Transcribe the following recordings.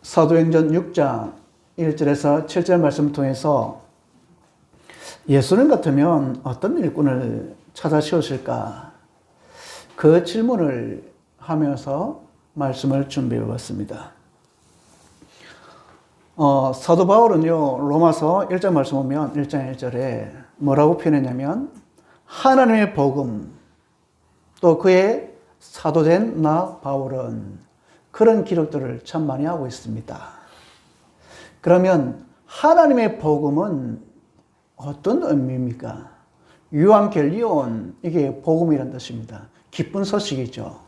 사도행전 6장 1절에서 7절 말씀을 통해서 예수님 같으면 어떤 일꾼을 찾아 세우실까? 그 질문을 하면서 말씀을 준비해 봤습니다. 사도 바울은요, 로마서 1장 말씀 보면 1장 1절에 뭐라고 표현했냐면, 하나님의 복음, 또 그의 사도된 나 바울은, 그런 기록들을 참 많이 하고 있습니다. 그러면 하나님의 복음은 어떤 의미입니까? 유앙겔리온, 이게 복음이란 뜻입니다. 기쁜 소식이죠.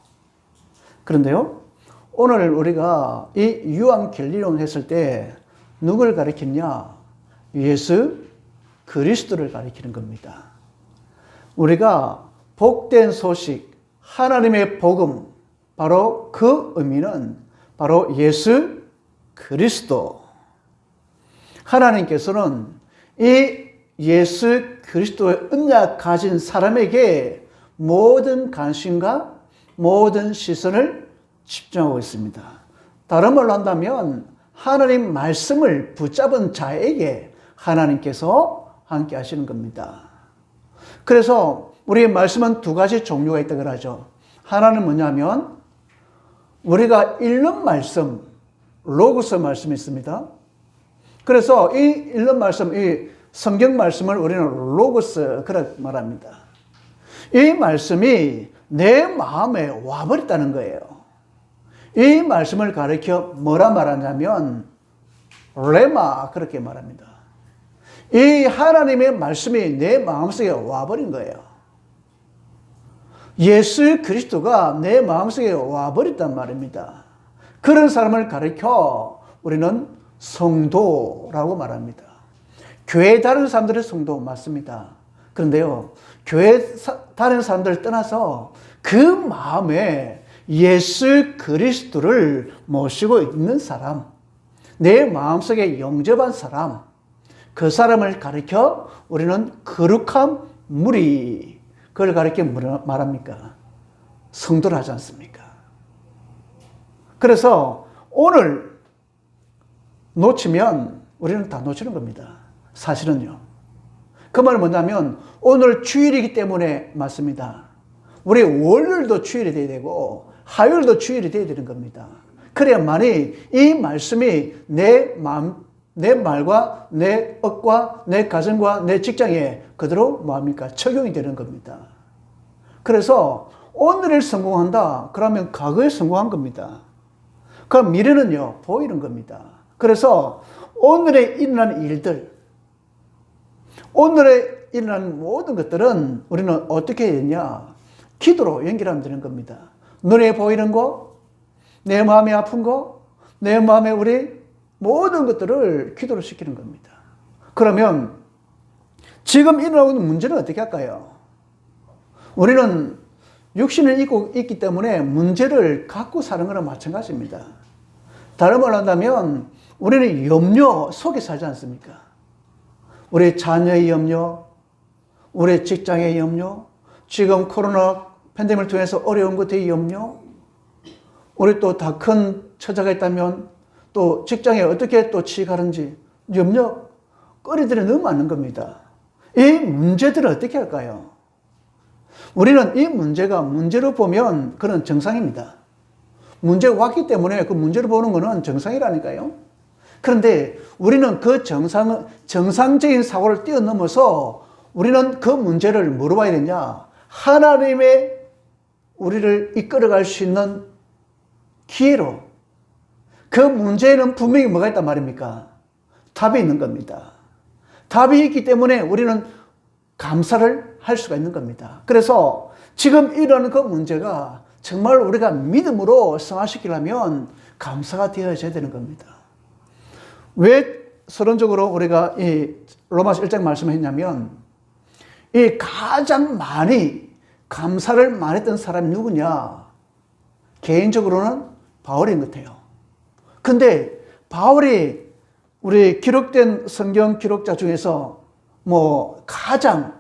그런데요, 오늘 우리가 이 유앙겔리온 했을 때 누굴 가리키냐? 예수 그리스도를 가리키는 겁니다. 우리가 복된 소식, 하나님의 복음, 바로 그 의미는 바로 예수 그리스도. 하나님께서는 이 예수 그리스도의 언약 가진 사람에게 모든 관심과 모든 시선을 집중하고 있습니다. 다른 말로 한다면 하나님 말씀을 붙잡은 자에게 하나님께서 함께 하시는 겁니다. 그래서 우리의 말씀은 두 가지 종류가 있다고 하죠. 하나는 뭐냐면 우리가 읽는 말씀, 로고스 말씀이 있습니다. 그래서 이 읽는 말씀, 이 성경 말씀을 우리는 로고스 그렇게 말합니다. 이 말씀이 내 마음에 와버렸다는 거예요. 이 말씀을 가리켜 뭐라 말하냐면 레마 그렇게 말합니다. 이 하나님의 말씀이 내 마음속에 와버린 거예요. 예수 그리스도가 내 마음속에 와버렸단 말입니다. 그런 사람을 가리켜 우리는 성도라고 말합니다. 교회 다른 사람들의 성도 맞습니다. 그런데요, 교회 다른 사람들을 떠나서 그 마음에 예수 그리스도를 모시고 있는 사람, 내 마음속에 영접한 사람, 그 사람을 가리켜 우리는 거룩한 무리, 그걸 가리켜 말합니까? 성도를 하지 않습니까? 그래서 오늘 놓치면 우리는 다 놓치는 겁니다. 사실은요. 그 말은 뭐냐면 오늘 주일이기 때문에 맞습니다. 우리 월요일도 주일이 돼야 되고 화요일도 주일이 돼야 되는 겁니다. 그래야만이 이 말씀이 내 마음, 내 말과 내 억과 내 가정과 내 직장에 그대로 뭐합니까? 적용이 되는 겁니다. 그래서 오늘을 성공한다. 그러면 과거에 성공한 겁니다. 그럼 미래는요, 보이는 겁니다. 그래서 오늘에 일어난 일들, 오늘에 일어난 모든 것들은 우리는 어떻게 해야 되냐? 기도로 연결하면 되는 겁니다. 눈에 보이는 거, 내 마음이 아픈 거, 내 마음에 우리 모든 것들을 기도로 시키는 겁니다. 그러면 지금 일어나고 있는 문제는 어떻게 할까요? 우리는 육신을 입고 있기 때문에 문제를 갖고 사는 거랑 마찬가지입니다. 다른 말로 한다면 우리는 염려 속에 살지 않습니까? 우리 자녀의 염려, 우리 직장의 염려, 지금 코로나 팬데믹을 통해서 어려운 것의 염려, 우리 또 다 큰 처자가 있다면 또 직장에 어떻게 또 취직하는지 염려, 거리들이 너무 많은 겁니다. 이 문제들을 어떻게 할까요? 우리는 이 문제가 문제로 보면 그건 정상입니다. 문제가 왔기 때문에 그 문제로 보는 것은 정상이라니까요. 그런데 우리는 그 정상적인 사고를 뛰어넘어서 우리는 그 문제를 뭐로 봐야 되냐? 하나님의 우리를 이끌어갈 수 있는 기회로. 그 문제에는 분명히 뭐가 있단 말입니까? 답이 있는 겁니다. 답이 있기 때문에 우리는 감사를 할 수가 있는 겁니다. 그래서 지금 이런 그 문제가 정말 우리가 믿음으로 승화시키려면 감사가 되어져야 되는 겁니다. 왜 서론적으로 우리가 이 로마서 1장 말씀을 했냐면 이 가장 많이 감사를 말했던 사람이 누구냐? 개인적으로는 바울인 것 같아요. 근데 바울이 우리 기록된 성경 기록자 중에서 뭐 가장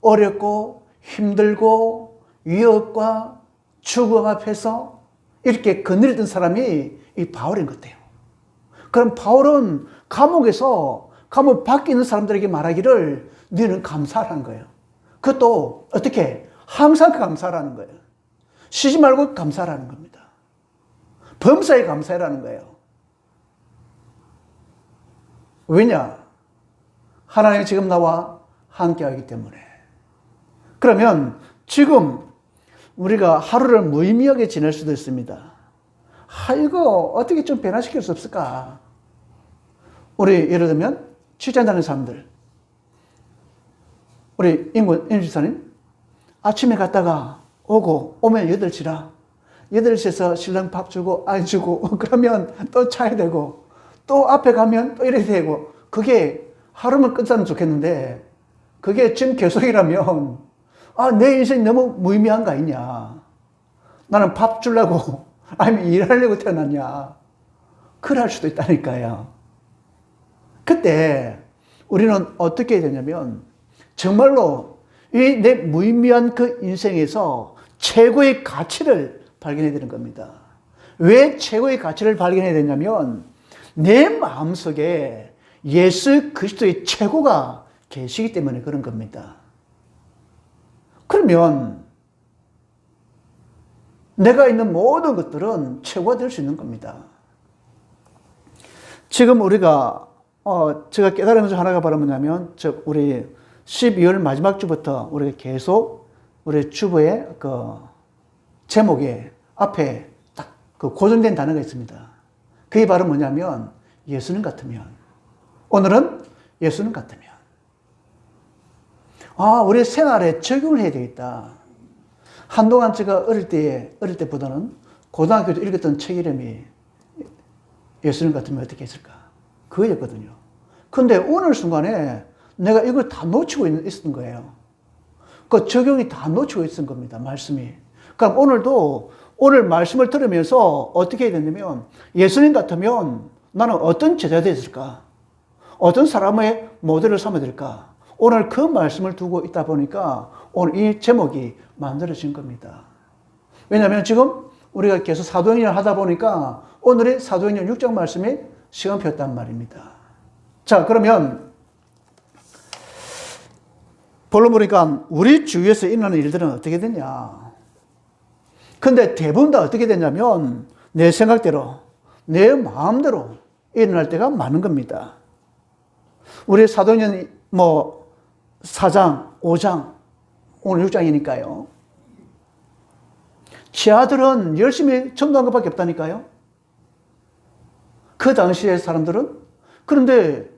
어렵고 힘들고 위협과 죽음 앞에서 이렇게 거느리던 사람이 이 바울인 것 같아요. 그럼 바울은 감옥 밖에 있는 사람들에게 말하기를 너희는 감사하라는 거예요. 그것도 어떻게? 항상 감사하라는 거예요. 쉬지 말고 감사하라는 겁니다. 범사에 감사하라는 거예요. 왜냐? 하나님이 지금 나와 함께하기 때문에. 그러면 지금 우리가 하루를 무의미하게 지낼 수도 있습니다. 이거 어떻게 좀 변화시킬 수 없을까? 우리 예를 들면 출장 다니는 사람들, 우리 임군 지사님 아침에 갔다가 오면 8시라 8시에서 신랑 밥 주고 안 주고 그러면 또 차야 되고 또 앞에 가면 또 이래야 되고 그게 하루만 끝나면 좋겠는데 그게 지금 계속이라면 내 인생이 너무 무의미한 거 아니냐. 나는 밥 주려고 아니면 일하려고 태어났냐. 그래 할 수도 있다니까요. 그때 우리는 어떻게 해야 되냐면 정말로 이 내 무의미한 그 인생에서 최고의 가치를 발견해야 되는 겁니다. 왜 최고의 가치를 발견해야 되냐면 내 마음속에 예수 그리스도의 최고가 계시기 때문에 그런 겁니다. 그러면 내가 있는 모든 것들은 최고가 될 수 있는 겁니다. 지금 우리가 제가 깨달은 것 중 하나가 바로 뭐냐면 우리 12월 마지막 주부터 우리가 계속 우리 주보의 그 제목에 앞에 딱 그 고정된 단어가 있습니다. 그게 바로 뭐냐면 예수님 같으면. 오늘은 예수님 같으면. 우리 생활에 적용을 해야 되겠다. 한동안 제가 어릴 때보다는 고등학교 때 읽었던 책 이름이 예수님 같으면 어떻게 했을까? 그거였거든요. 근데 오늘 순간에 내가 이걸 다 놓치고 있었던 거예요. 그 적용이 다 놓치고 있었던 겁니다. 말씀이. 그럼 오늘 말씀을 들으면서 어떻게 해야 되냐면 예수님 같으면 나는 어떤 제자가 됐을까? 어떤 사람의 모델을 삼아야 될까? 오늘 그 말씀을 두고 있다 보니까 오늘 이 제목이 만들어진 겁니다. 왜냐하면 지금 우리가 계속 사도행전을 하다 보니까 오늘의 사도행전 6장 말씀이 시간표였단 말입니다. 자, 그러면 본론 보니까 우리 주위에서 일어나는 일들은 어떻게 되냐? 근데 대부분 다 어떻게 되냐면 내 생각대로, 내 마음대로 일어날 때가 많은 겁니다. 우리 사도행전 4장, 5장, 오늘 6장이니까요. 지하들은 열심히 전도한 것밖에 없다니까요. 그 당시의 사람들은. 그런데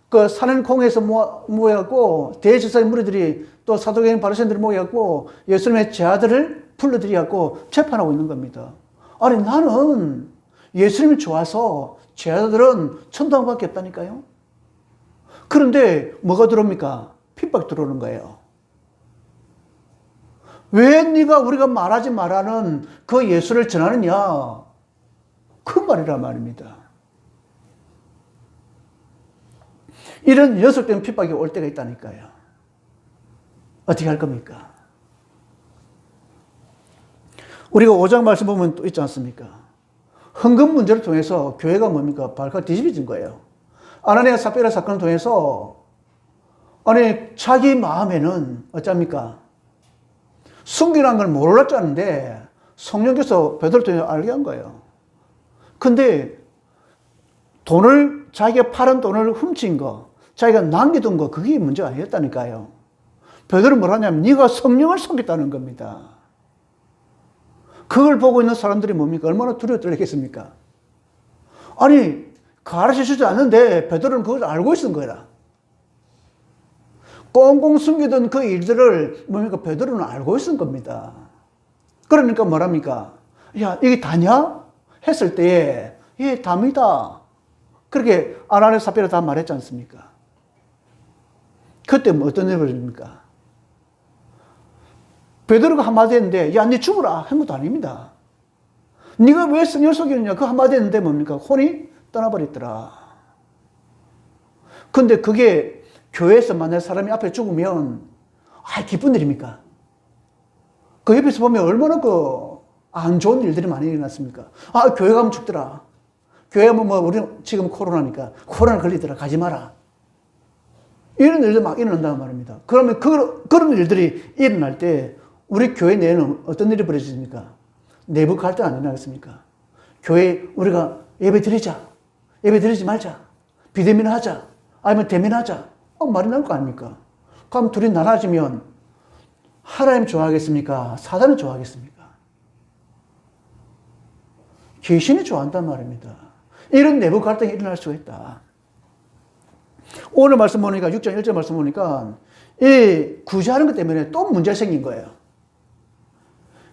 그 산행콩에서 모여갖고 대제사장 무리들이 또 사도행전 바리새인들이 모여갖고 예수님의 제자들을 불러들여갖고 재판하고 있는 겁니다. 아니 나는 예수님이 좋아서 제자들은 전도한 것밖에 없다니까요. 그런데 뭐가 들어옵니까? 핍박 들어오는 거예요. 왜 네가 우리가 말하지 말라는 그 예수를 전하느냐? 그 말이란 말입니다. 이런 연속된 핍박이 올 때가 있다니까요. 어떻게 할 겁니까? 우리가 5장 말씀 보면 또 있지 않습니까? 헌금 문제를 통해서 교회가 뭡니까? 발칵 뒤집어진 거예요. 아나니아 삽비라 사건을 통해서 자기 마음에는 어쩝니까? 숨기라는 걸 몰랐자는데 성령께서 베드로를 통해 알게 한 거예요. 근데 자기가 팔은 돈을 훔친 거, 자기가 남겨둔 거, 그게 문제가 아니었다니까요. 베드로는 뭐라냐면 네가 성령을 속였다는 겁니다. 그걸 보고 있는 사람들이 뭡니까? 얼마나 두려워 떨겠습니까? 아니, 가르쳐 주지 않는데 베드로는 그걸 알고 있는 거라. 꽁꽁 숨기던 그 일들을 뭡니까? 베드로는 알고 있는 겁니다. 그러니까 뭐랍니까? 야, 이게 다냐? 했을 때에 예, 답니다. 그렇게 아나니아 삽비라 다 말했지 않습니까? 그때 어떤 일이 벌어집니까? 베드로가 한마디 했는데 야, 네 죽으라 한 것도 아닙니다. 네가 왜 성령을 속였느냐? 그 한마디 했는데 뭡니까? 혼이 떠나버렸더라. 근데 그게 교회에서 만약 사람이 앞에 죽으면 기쁜 일입니까? 그 옆에서 보면 얼마나 안 좋은 일들이 많이 일어났습니까? 교회 가면 죽더라. 교회 뭐 우리는 지금 코로나니까 코로나 걸리더라 가지 마라. 이런 일도 막 일어난단 말입니다. 그러면 그런 일들이 일어날 때 우리 교회 내에는 어떤 일이 벌어집니까? 내부 갈등 안 일어나겠습니까? 교회 우리가 예배 드리자. 예배 드리지 말자. 비대면하자. 아니면 대면하자. 말이 나올 거 아닙니까? 그럼 둘이 나눠지면 하나님 좋아하겠습니까? 사단을 좋아하겠습니까? 귀신이 좋아한단 말입니다. 이런 내부 갈등이 일어날 수가 있다. 오늘 말씀 보니까 6장 1절 말씀 보니까 이 구제하는 것 때문에 또 문제가 생긴 거예요.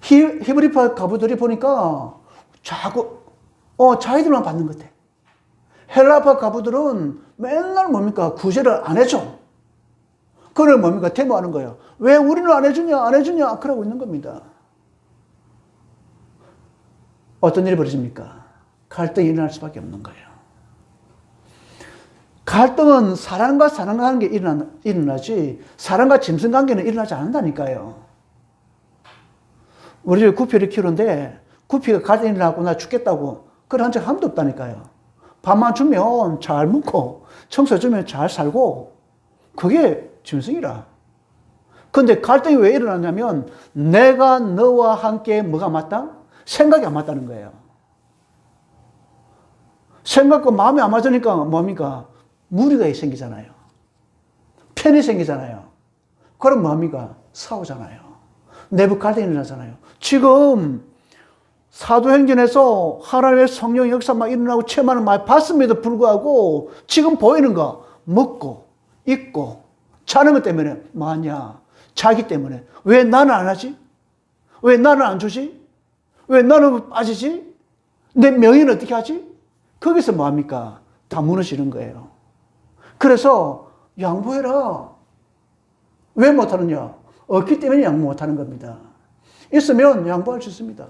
히브리파 가부들이 보니까 자꾸 자기들만 받는 것 같아. 헬라파 가부들은 맨날 뭡니까? 구제를 안 해줘. 그걸 뭡니까? 데모하는 거예요. 왜 우리는 안 해주냐? 안 해주냐? 그러고 있는 겁니다. 어떤 일이 벌어집니까? 갈등이 일어날 수밖에 없는 거예요. 갈등은 사람과 사람 관계 일어나지 사람과 짐승 관계는 일어나지 않는다니까요. 우리 집에 구피를 키우는데 구피가 갈등이 일어나고 나 죽겠다고 그런 적 한 번도 없다니까요. 밥만 주면 잘 먹고 청소해주면 잘 살고 그게 짐승이라. 근데 갈등이 왜 일어나냐면 내가 너와 함께 뭐가 맞다? 생각이 안 맞다는 거예요. 생각과 마음이 안 맞으니까 뭡니까? 무리가 생기잖아요. 편이 생기잖아요. 그럼 뭡니까? 싸우잖아요. 내부 갈등이 일어나잖아요. 지금 사도행전에서 하나님의 성령 역사 막 일어나고 체험하는 많이 봤음에도 불구하고 지금 보이는 거 먹고 입고 자는 것 때문에 뭐하냐? 자기 때문에. 왜 나는 안 하지? 왜 나는 안 주지? 왜 나는 빠지지? 내 명예는 어떻게 하지? 거기서 뭐합니까? 다 무너지는 거예요. 그래서 양보해라. 왜 못하느냐? 없기 때문에 양보 못하는 겁니다. 있으면 양보할 수 있습니다.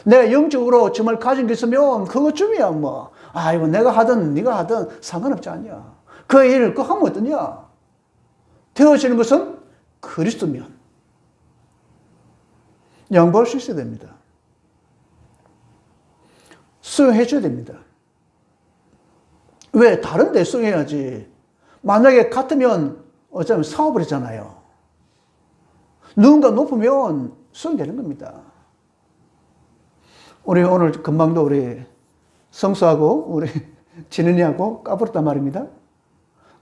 내가 영적으로 정말 가진 게 있으면 그것쯤이야 뭐. 아이고 내가 하든 네가 하든 상관없지 않냐. 그 일을 그 하면 어떠냐. 되어지는 것은 그리스도면 양보할 수 있어야 됩니다. 수용해 줘야 됩니다. 왜? 다른 데 수용해야지. 만약에 같으면 어쩌면 싸워버리잖아요. 누군가 높으면 수용되는 겁니다. 우리 오늘 금방도 우리 성수하고 우리 진은이하고 까불었단 말입니다.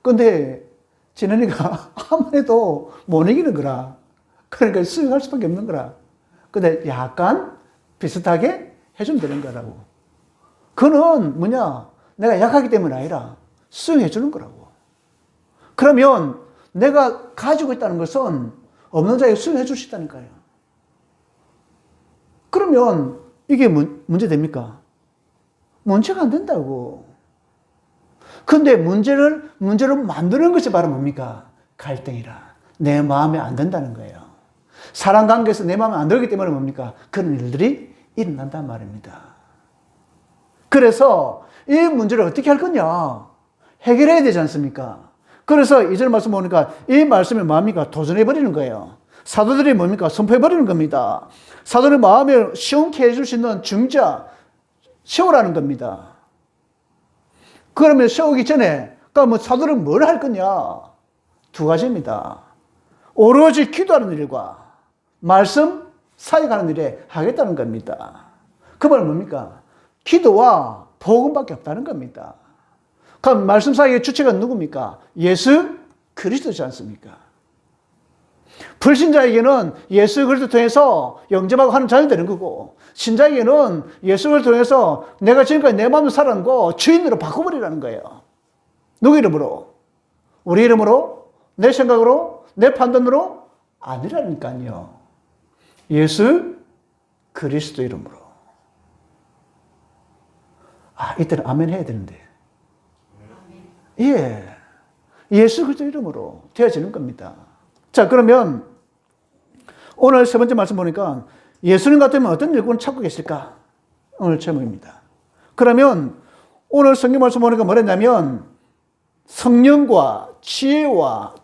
근데 진은이가 아무래도 못 이기는 거라. 그러니까 수용할 수밖에 없는 거라. 근데 약간 비슷하게 해주면 되는 거라고. 그는 뭐냐? 내가 약하기 때문이 아니라 수용해 주는 거라고. 그러면 내가 가지고 있다는 것은 없는 자에게 수용해 줄 수 있다니까요. 그러면 이게 문제 됩니까? 문제가 안 된다고. 근데 문제를 만드는 것이 바로 뭡니까? 갈등이라. 내 마음에 안 든다는 거예요. 사람 관계에서 내 마음에 안 들기 때문에 뭡니까? 그런 일들이 일어난단 말입니다. 그래서 이 문제를 어떻게 할 거냐? 해결해야 되지 않습니까? 그래서 이절 말씀 보니까 이 말씀이 뭡니까? 도전해버리는 거예요. 사도들이 뭡니까? 선포해버리는 겁니다. 사도의 마음을 시원케 해줄 수 있는 중자, 세우라는 겁니다. 그러면 세우기 전에, 그러니까 뭐 사도는 뭘 할 거냐? 두 가지입니다. 오로지 기도하는 일과 말씀 사역하는 일에 하겠다는 겁니다. 그 말은 뭡니까? 기도와 복음밖에 없다는 겁니다. 그럼 말씀 사역의 주체가 누굽니까? 예수 그리스도지 않습니까? 불신자에게는 예수 그리스도 통해서 영접하고 하는 자녀이 되는 거고, 신자에게는 예수 그리스도 통해서 내가 지금까지 내 마음을 살아온 거 주인으로 바꿔버리라는 거예요. 누구 이름으로? 우리 이름으로? 내 생각으로? 내 판단으로? 아니라니까요. 예수 그리스도 이름으로. 이때는 아멘 해야 되는데. 예. 예수 그리스도 이름으로 되어지는 겁니다. 자, 그러면 오늘 세 번째 말씀 보니까 예수님 같으면 어떤 일꾼을 찾고 계실까? 오늘 제목입니다. 그러면 오늘 성경 말씀 보니까 뭐랬냐면 성령과 지혜와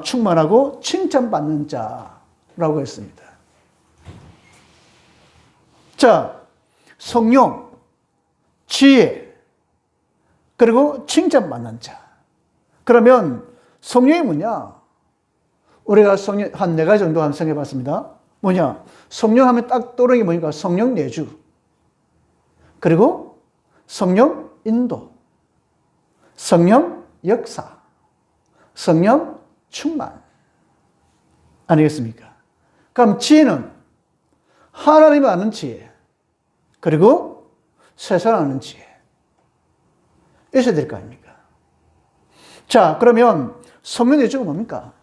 충만하고 칭찬받는 자라고 했습니다. 자, 성령, 지혜, 그리고 칭찬받는 자. 그러면 성령이 뭐냐? 우리가 성령 한 4가지 정도 한번 생각해 봤습니다. 뭐냐? 성령 하면 딱 떠오르는 게 뭐니까? 성령 내주, 그리고 성령 인도, 성령 역사, 성령 충만. 아니겠습니까? 그럼 지혜는 하나님을 아는 지혜, 그리고 세상을 아는 지혜. 있어야 될 거 아닙니까? 자, 그러면 성령 내주가 뭡니까?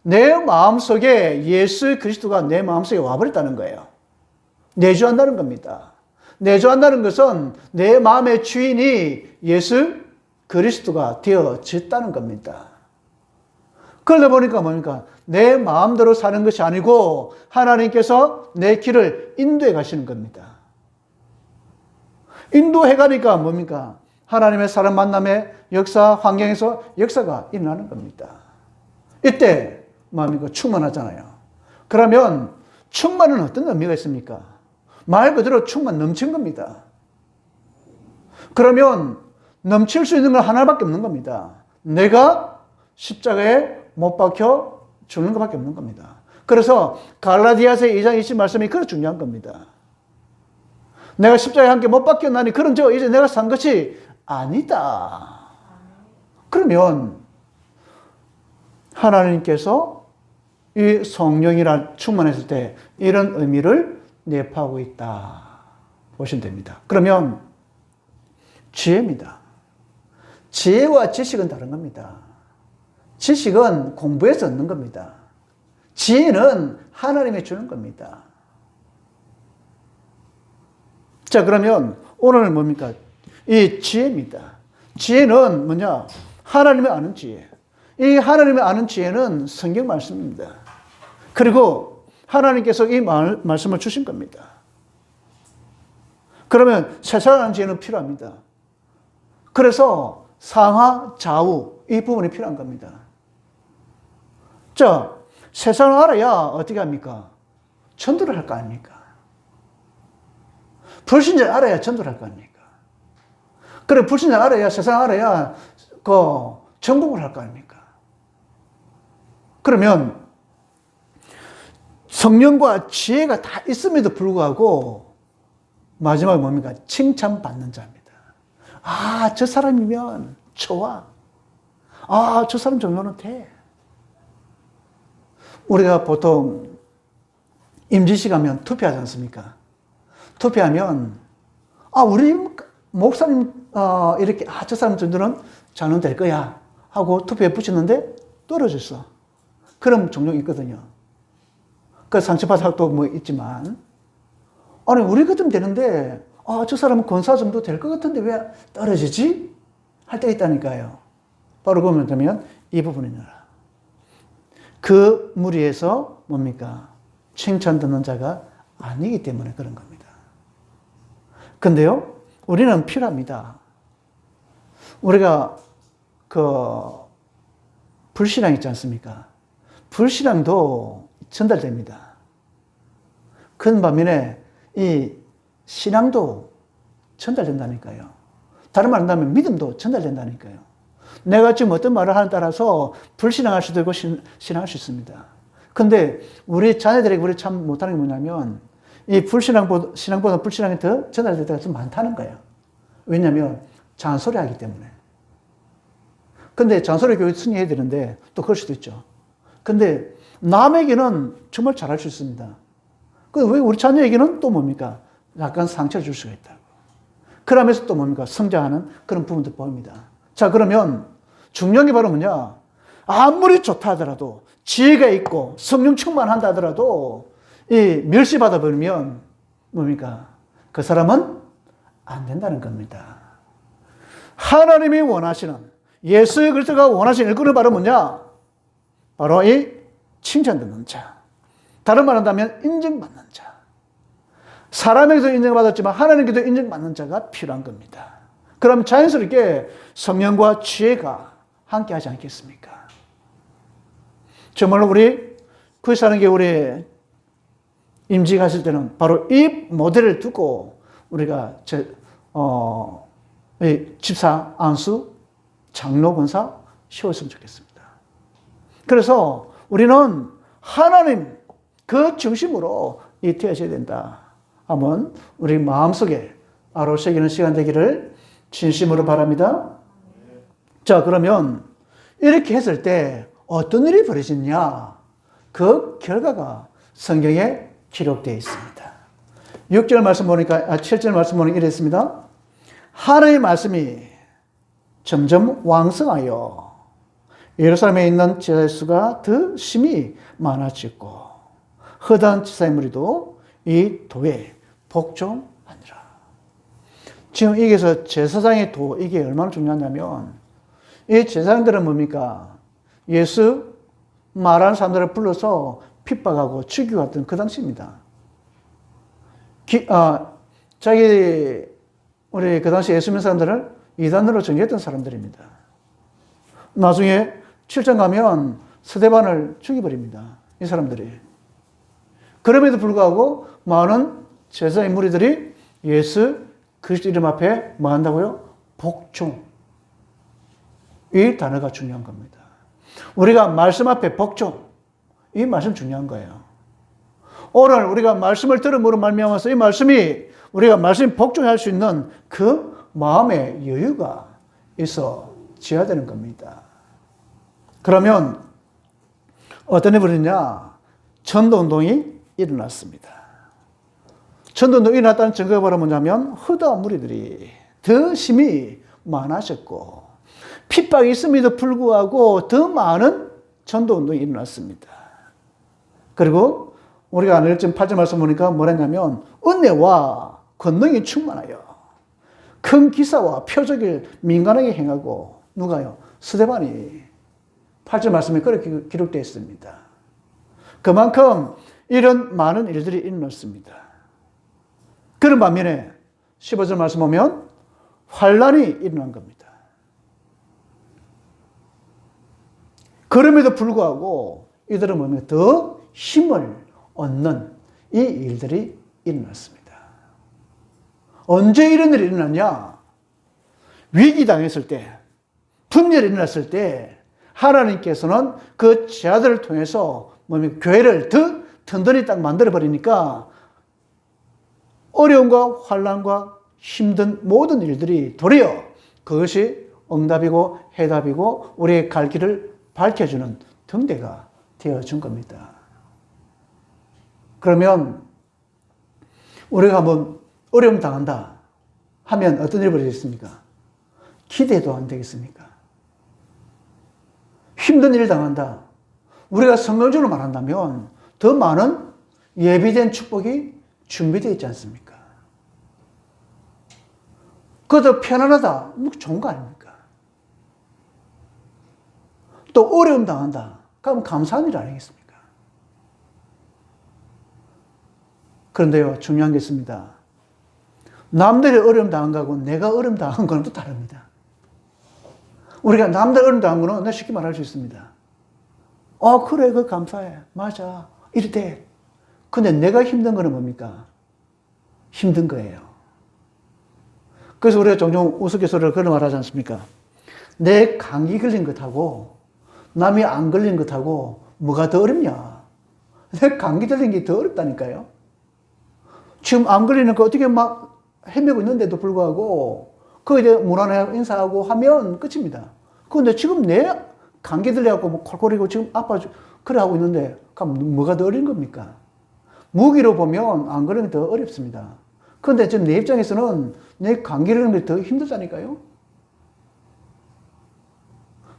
내 마음속에 예수 그리스도가 내 마음속에 와버렸다는 거예요. 내주한다는 겁니다. 내주한다는 것은 내 마음의 주인이 예수 그리스도가 되어졌다는 겁니다. 그러다 보니까 뭡니까? 내 마음대로 사는 것이 아니고 하나님께서 내 길을 인도해 가시는 겁니다. 인도해 가니까 뭡니까? 하나님의 사람 만남의 역사, 환경에서 역사가 일어나는 겁니다. 이때 뭡니까? 충만하잖아요. 그러면 충만은 어떤 의미가 있습니까? 말 그대로 충만, 넘친 겁니다. 그러면 넘칠 수 있는 건 하나밖에 없는 겁니다. 내가 십자가에 못 박혀 죽는 것밖에 없는 겁니다. 그래서 갈라디아서 2장 20 말씀이 그렇게 중요한 겁니다. 내가 십자가에 함께 못 박혔나니 그런 저 이제 내가 산 것이 아니다. 그러면 하나님께서 이 성령이란 충만했을 때 이런 의미를 내포하고 있다 보시면 됩니다. 그러면 지혜입니다. 지혜와 지식은 다른 겁니다. 지식은 공부해서 얻는 겁니다. 지혜는 하나님이 주는 겁니다. 자, 그러면 오늘은 뭡니까? 이 지혜입니다. 지혜는 뭐냐? 하나님을 아는 지혜. 이 하나님을 아는 지혜는 성경 말씀입니다. 그리고 하나님께서 이 말씀을 주신 겁니다. 그러면 세상을 아는 지혜는 필요합니다. 그래서 상하, 좌우 이 부분이 필요한 겁니다. 자, 세상을 알아야 어떻게 합니까? 전도를 할 거 아닙니까? 불신자를 알아야 전도를 할 거 아닙니까? 그래, 불신자를 알아야, 세상을 알아야 전공을 할 거 아닙니까? 그러면 성령과 지혜가 다 있음에도 불구하고 마지막에 뭡니까? 칭찬받는 자입니다. 아, 저 사람이면 좋아. 아, 저 사람 정도는 돼. 우리가 보통 임시시 가면 투표하지 않습니까? 투표하면 우리 목사님 이렇게 저 사람 정도는 자는 될 거야 하고 투표에 붙이는데 떨어졌어. 그럼 종종 있거든요. 그 상처받은 학도 뭐 있지만 아니 우리 같으면 되는데 저 사람은 권사 정도 될 것 같은데 왜 떨어지지? 할 때 있다니까요. 바로 그러면 되면 이 부분이니라. 그 무리에서 뭡니까? 칭찬 듣는 자가 아니기 때문에 그런 겁니다. 근데요, 우리는 필요합니다. 우리가 불신앙 있지 않습니까? 불신앙도 전달됩니다. 그 반면에 이 신앙도 전달된다니까요. 다른 말로 한다면 믿음도 전달된다니까요. 내가 지금 어떤 말을 하는 따라서 불신앙할 수도 있고 신앙할 수 있습니다. 근데 우리 자녀들에게 우리 참 못하는 게 뭐냐면 이 신앙보다 불신앙이 더 전달될 때가 좀 많다는 거예요. 왜냐하면 잔소리 하기 때문에. 근데 잔소리 교육 승리해야 되는데 또 그럴 수도 있죠. 근데 남에게는 정말 잘할 수 있습니다. 근데 왜 우리 자녀에게는 또 뭡니까? 약간 상처를 줄 수가 있다고. 그러면서 또 뭡니까? 성장하는 그런 부분도 보입니다. 자, 그러면 중요한 게 바로 뭐냐? 아무리 좋다 하더라도 지혜가 있고 성령 충만한다 하더라도 이 멸시받아 버리면 뭡니까? 그 사람은 안 된다는 겁니다. 하나님이 원하시는 예수 그리스도가 원하시는 일꾼은 바로 뭐냐? 바로 이 칭찬받는 자. 다른 말 한다면 인정받는 자. 사람에게도 인정받았지만 하나님께도 인정받는 자가 필요한 겁니다. 그럼 자연스럽게 성령과 지혜가 함께 하지 않겠습니까? 정말로 우리 구사하는 게 우리 임직 하실 때는 바로 이 모델을 두고 우리가 이 집사, 안수, 장로, 권사 세웠으면 좋겠습니다. 그래서 우리는 하나님 그 중심으로 되어져야 된다. 한번 우리 마음속에 새기는 시간 되기를 진심으로 바랍니다. 자, 그러면 이렇게 했을 때 어떤 일이 벌어지냐? 그 결과가 성경에 기록되어 있습니다. 6절 말씀 보니까, 7절 말씀 보니까 이랬습니다. 하나님의 말씀이 점점 왕성하여 예루살렘에 있는 제자의 수가 더 심히 많아졌고 허다한 지사의 무리도 이 도에 복종하니라. 지금 여기서 제사장의 도, 이게 얼마나 중요하냐면 이 제사장들은 뭡니까? 예수 말하는 사람들을 불러서 핍박하고 죽이고 했던 그 당시입니다. 우리 그 당시 예수 믿는 사람들을 이단으로 정죄했던 사람들입니다. 나중에 7장 가면 스데반을 죽여버립니다. 이 사람들이. 그럼에도 불구하고 많은 제사의 무리들이 예수 그리스도 이름 앞에 뭐 한다고요? 복종. 이 단어가 중요한 겁니다. 우리가 말씀 앞에 복종. 이 말씀 중요한 거예요. 오늘 우리가 말씀을 들음으로 말미암아서 이 말씀이 우리가 말씀 복종할 수 있는 그 마음의 여유가 있어져야 되는 겁니다. 그러면 어떤 일이 벌어지냐? 전도운동이 일어났습니다. 전도운동이 일어났다는 증거가 바로 뭐냐면 허다한 무리들이 더 심히 많아졌고 핍박이 있음에도 불구하고 더 많은 전도운동이 일어났습니다. 그리고 우리가 오늘 8절 말씀 보니까 뭐랬냐면 은혜와 권능이 충만하여 큰 기사와 표적을 민간하게 행하고 누가요? 스데반이 8절 말씀에 그렇게 기록되어 있습니다. 그만큼 이런 많은 일들이 일어났습니다. 그런 반면에 15절 말씀 보면 환란이 일어난 겁니다. 그럼에도 불구하고 이들은 뭐냐면 더 힘을 얻는 이 일들이 일어났습니다. 언제 이런 일이 일어났냐? 위기 당했을 때, 분열이 일어났을 때 하나님께서는 그 제자들을 통해서 교회를 더 든든히 딱 만들어 버리니까 어려움과 환난과 힘든 모든 일들이 도리어 그것이 응답이고 해답이고 우리의 갈 길을 밝혀주는 등대가 되어준 겁니다. 그러면 우리가 한번 어려움 당한다 하면 어떤 일이 벌어지겠습니까? 기대도 안 되겠습니까? 힘든 일 당한다. 우리가 성경적으로 말한다면 더 많은 예비된 축복이 준비되어 있지 않습니까? 그것도 편안하다. 좋은 거 아닙니까? 또 어려움 당한다. 그럼 감사한 일 아니겠습니까? 그런데요, 중요한 게 있습니다. 남들이 어려움 당한 거하고 내가 어려움 당한 거는 또 다릅니다. 우리가 남들 어려움 당한 거는 내가 쉽게 말할 수 있습니다. 그래, 그거 감사해. 맞아. 이럴 때. 근데 내가 힘든 거는 뭡니까? 힘든 거예요. 그래서 우리가 종종 우스갯소리로 그런 말 하지 않습니까? 내 감기 걸린 것하고 남이 안 걸린 것하고 뭐가 더 어렵냐? 내 감기 걸린 게 더 어렵다니까요. 지금 안 걸리는 거 어떻게 막 헤매고 있는데도 불구하고 거기에 대해 무난하게 인사하고 하면 끝입니다. 그런데 지금 내 감기 들려갖고 뭐 콜콜이고 지금 아파 그래 하고 있는데 그럼 뭐가 더 어려운 겁니까? 무기로 보면 안 그러는 게 더 어렵습니다. 그런데 지금 내 입장에서는 내 감기 걸리는 게 더 힘들다니까요.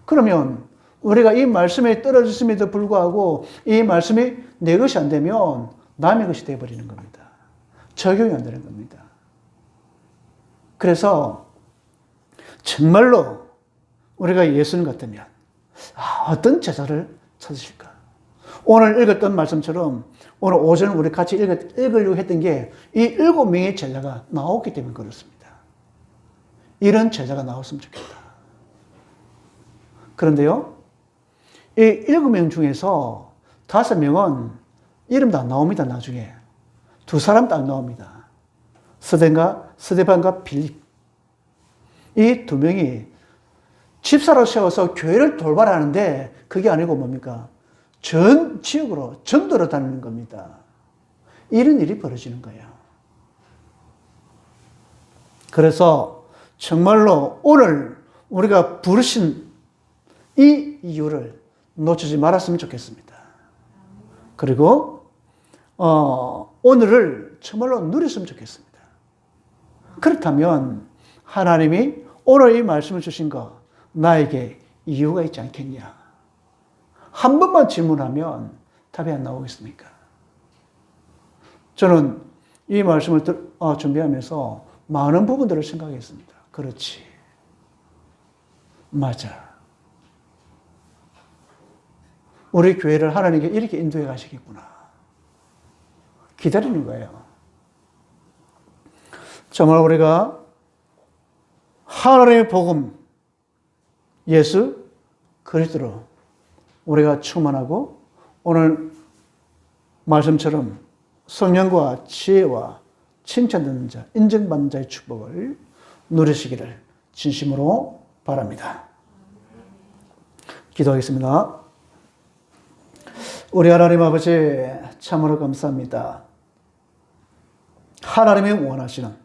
그러면 우리가 이 말씀에 떨어졌음에도 불구하고 이 말씀이 내 것이 안 되면 남의 것이 되어버리는 겁니다. 적용이 안 되는 겁니다. 그래서 정말로 우리가 예수님 같으면 어떤 제자를 찾으실까? 오늘 읽었던 말씀처럼 오늘 오전 우리 같이 읽으려고 했던 게 이 7명의 제자가 나왔기 때문에 그렇습니다. 이런 제자가 나왔으면 좋겠다. 그런데요, 이 7명 중에서 5명은 이름도 안 나옵니다. 나중에 2사람도 안 나옵니다. 스데반과 빌립. 이 두 명이 집사로 세워서 교회를 돌발하는데 그게 아니고 뭡니까? 전 지역으로 전도를 다니는 겁니다. 이런 일이 벌어지는 거예요. 그래서 정말로 오늘 우리가 부르신 이 이유를 놓치지 말았으면 좋겠습니다. 그리고 오늘을 정말로 누렸으면 좋겠습니다. 그렇다면 하나님이 오늘 이 말씀을 주신 거 나에게 이유가 있지 않겠냐? 한 번만 질문하면 답이 안 나오겠습니까? 저는 이 말씀을 준비하면서 많은 부분들을 생각했습니다. 그렇지. 맞아. 우리 교회를 하나님께 이렇게 인도해 가시겠구나. 기다리는 거예요. 정말 우리가 하나님의 복음, 예수 그리스도로 우리가 충만하고 오늘 말씀처럼 성령과 지혜와 칭찬받는 자, 인정받는 자의 축복을 누리시기를 진심으로 바랍니다. 기도하겠습니다. 우리 하나님 아버지 참으로 감사합니다. 하나님이 원하시는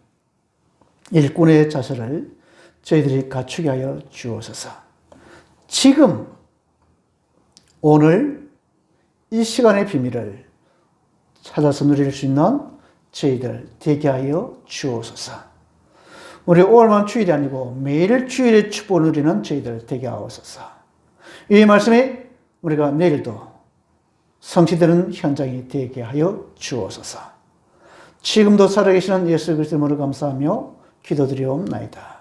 일꾼의 자세를 저희들이 갖추게 하여 주옵소서. 지금 오늘 이 시간의 비밀을 찾아서 누릴 수 있는 저희들 되게 하여 주옵소서. 우리 오늘만 주일이 아니고 매일 주일의 축복을 누리는 저희들 되게 하옵소서. 이 말씀이 우리가 내일도 성취되는 현장이 되게 하여 주옵소서. 지금도 살아계시는 예수 그리스도를 감사하며 기도드리옵나이다.